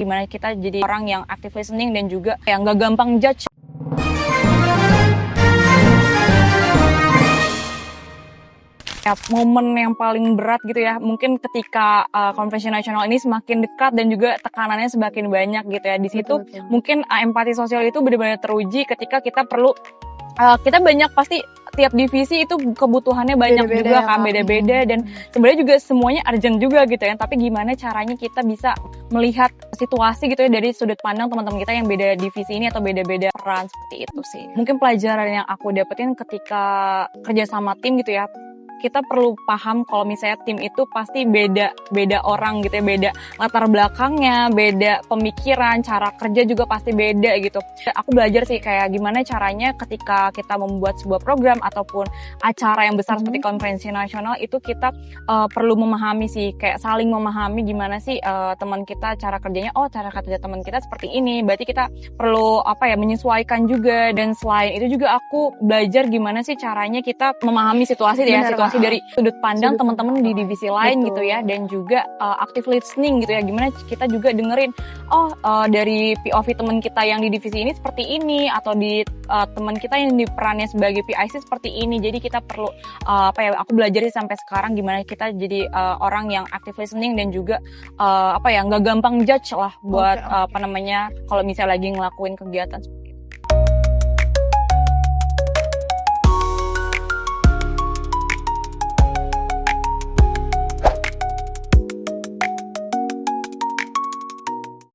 Gimana kita jadi orang yang active listening dan juga yang nggak gampang judge. Ya, momen yang paling berat gitu ya, mungkin ketika konvensi nasional ini semakin dekat dan juga tekanannya semakin banyak gitu ya. Di situ mungkin empati sosial itu benar-benar teruji ketika kita perlu kita banyak pasti tiap divisi itu kebutuhannya banyak beda-beda juga kan, beda-beda dan sebenarnya juga semuanya urgent juga gitu ya. Tapi gimana caranya kita bisa melihat situasi gitu ya dari sudut pandang teman-teman kita yang beda divisi ini atau beda-beda peran, seperti itu sih. Mungkin pelajaran yang aku dapetin ketika kerja sama tim gitu ya, kita perlu paham kalau misalnya tim itu pasti beda orang gitu ya, beda latar belakangnya, beda pemikiran, cara kerja juga pasti beda gitu. Aku belajar sih kayak gimana caranya ketika kita membuat sebuah program ataupun acara yang besar seperti konferensi nasional itu kita perlu memahami sih, kayak saling memahami gimana sih teman kita cara kerjanya. Oh, cara kerja teman kita seperti ini, berarti kita perlu menyesuaikan juga. Dan selain itu juga aku belajar gimana sih caranya kita memahami situasi ya, situasi dari sudut pandang teman-teman di divisi lain gitu ya, dan juga active listening gitu ya, gimana kita juga dengerin dari POV teman kita yang di divisi ini seperti ini, atau di teman kita yang di perannya sebagai PIC seperti ini. Jadi kita perlu aku belajar sih sampai sekarang gimana kita jadi orang yang active listening dan juga nggak gampang judge lah buat kalau misalnya lagi ngelakuin kegiatan